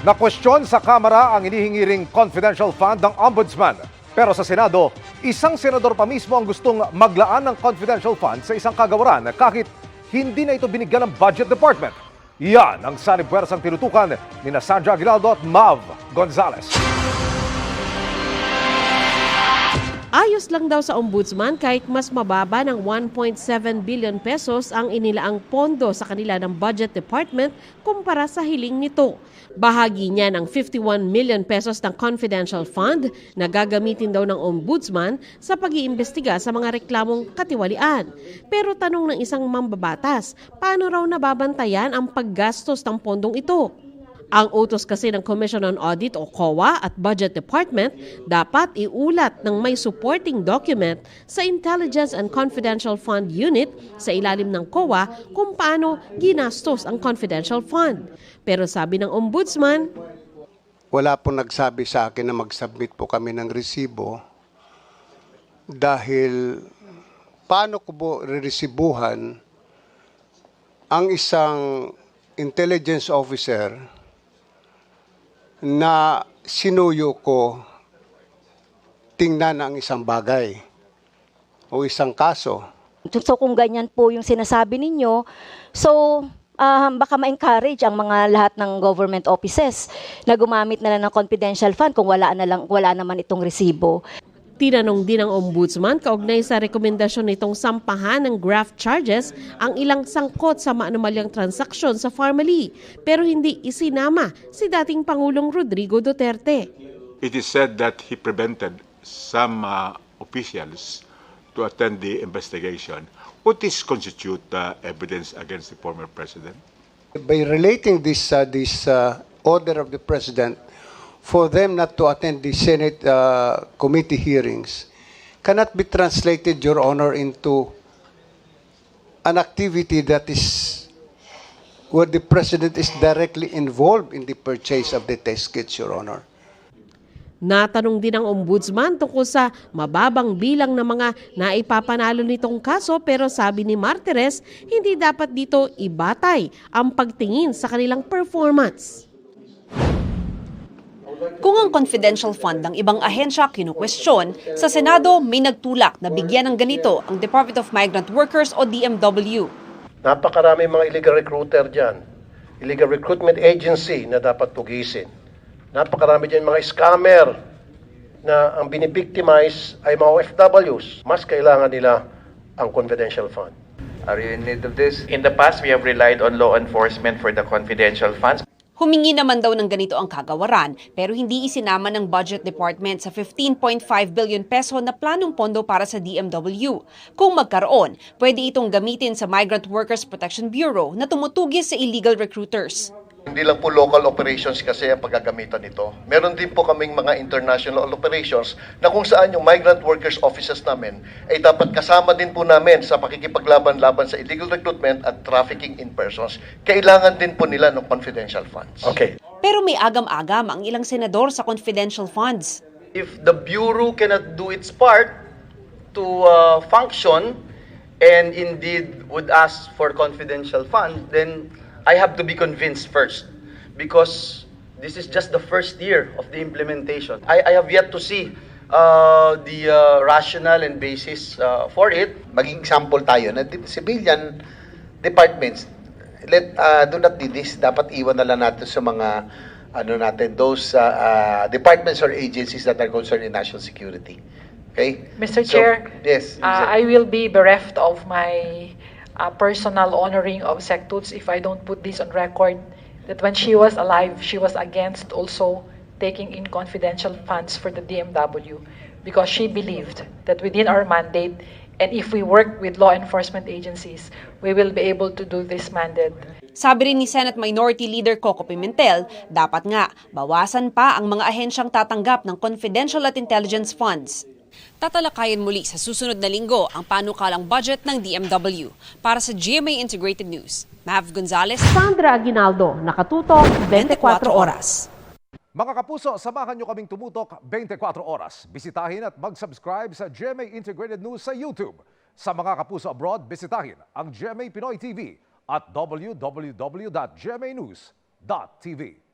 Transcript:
Nakwestiyon sa Kamara ang inihingi ring confidential fund ng Ombudsman. Pero sa Senado, isang senador pa mismo ang gustong maglaan ng confidential fund sa isang kagawaran kahit hindi na ito binigyan ng Budget Department. Yan ang sanib-puwersang tinutukan ni Sandra Aguinaldo at Mav Gonzalez. Ayos lang daw sa ombudsman kahit mas mababa ng 1.7 billion pesos ang inilaang pondo sa kanila ng Budget Department kumpara sa hiling nito. Bahagi niya ng 51 million pesos ng confidential fund na gagamitin daw ng ombudsman sa pag-iimbestiga sa mga reklamong katiwalian. Pero tanong ng isang mambabatas, paano raw nababantayan ang paggastos ng pondong ito? Ang utos kasi ng Commission on Audit o COA at Budget Department dapat iulat ng may supporting document sa Intelligence and Confidential Fund Unit sa ilalim ng COA kung paano ginastos ang confidential fund. Pero sabi ng Ombudsman, wala po nagsabi sa akin na mag-submit po kami ng resibo dahil paano ko po reresibuhan ang isang intelligence officer na sinuyo ko tingnan ang isang bagay o isang kaso. So kung ganyan po yung sinasabi ninyo, baka ma-encourage ang mga lahat ng government offices na gumamit na lang ng confidential fund kung wala naman itong resibo. Tinanong din ng ombudsman kaugnay sa rekomendasyon nitong sampahan ng graft charges ang ilang sangkot sa maanumalyang transaksyon sa Pharmaly pero hindi isinama si dating Pangulong Rodrigo Duterte. It is said that he prevented some officials to attend the investigation. What is constitute evidence against the former president? By relating this order of the president for them not to attend the Senate committee hearings cannot be translated, Your Honor, into an activity that is where the President is directly involved in the purchase of the test kits, Your Honor. Natanong din ng ombudsman tungkol sa mababang bilang ng mga naipapanalo nitong kaso pero sabi ni Martires, hindi dapat dito ibatay ang pagtingin sa kanilang performance. Kung ang confidential fund ng ibang ahensya kinukwestiyon, sa Senado may nagtulak na bigyan ng ganito ang Department of Migrant Workers o DMW. Napakarami mga illegal recruiter dyan. Illegal recruitment agency na dapat pugisin. Napakarami dyan mga scammer na ang binibictimize ay mga OFWs. Mas kailangan nila ang confidential fund. Are you in need of this? In the past, we have relied on law enforcement for the confidential funds. Humingi naman daw ng ganito ang kagawaran pero hindi isinama ng Budget Department sa 15.5 billion peso na planong pondo para sa DMW. Kung magkaroon, pwede itong gamitin sa Migrant Workers Protection Bureau na tumutugis sa illegal recruiters. Hindi lang po local operations kasi ang paggagamitan nito. Meron din po kaming mga international operations na kung saan yung migrant workers offices namin ay dapat kasama din po namin sa pakikipaglaban-laban sa illegal recruitment at trafficking in persons. Kailangan din po nila ng confidential funds. Okay. Pero may agam-agam ang ilang senador sa confidential funds. If the Bureau cannot do its part to function and indeed would ask for confidential funds, then I have to be convinced first because this is just the first year of the implementation. I have yet to see the rationale and basis for it. Maging example tayo na civilian departments do not need this. Dapat iwan na lang natin sa mga those departments or agencies that are concerned in national security. Okay? Mr. Chair, yes. I will be bereft of my personal honoring of Sec Toots if I don't put this on record that when she was alive, she was against also taking in confidential funds for the DMW because she believed that within our mandate and if we work with law enforcement agencies, we will be able to do this mandate. Sabi rin ni Senate Minority Leader Coco Pimentel, dapat nga bawasan pa ang mga ahensyang tatanggap ng confidential at intelligence funds. Tatalakayin muli sa susunod na linggo ang panukalang budget ng DMW. Para sa GMA Integrated News, Mav Gonzalez, Sandra Aguinaldo, nakatutok 24 oras. Mga kapuso, samahan nyo kaming tumutok 24 oras. Bisitahin at mag-subscribe sa GMA Integrated News sa YouTube. Sa mga kapuso abroad, bisitahin ang GMA Pinoy TV at www.gmanews.tv.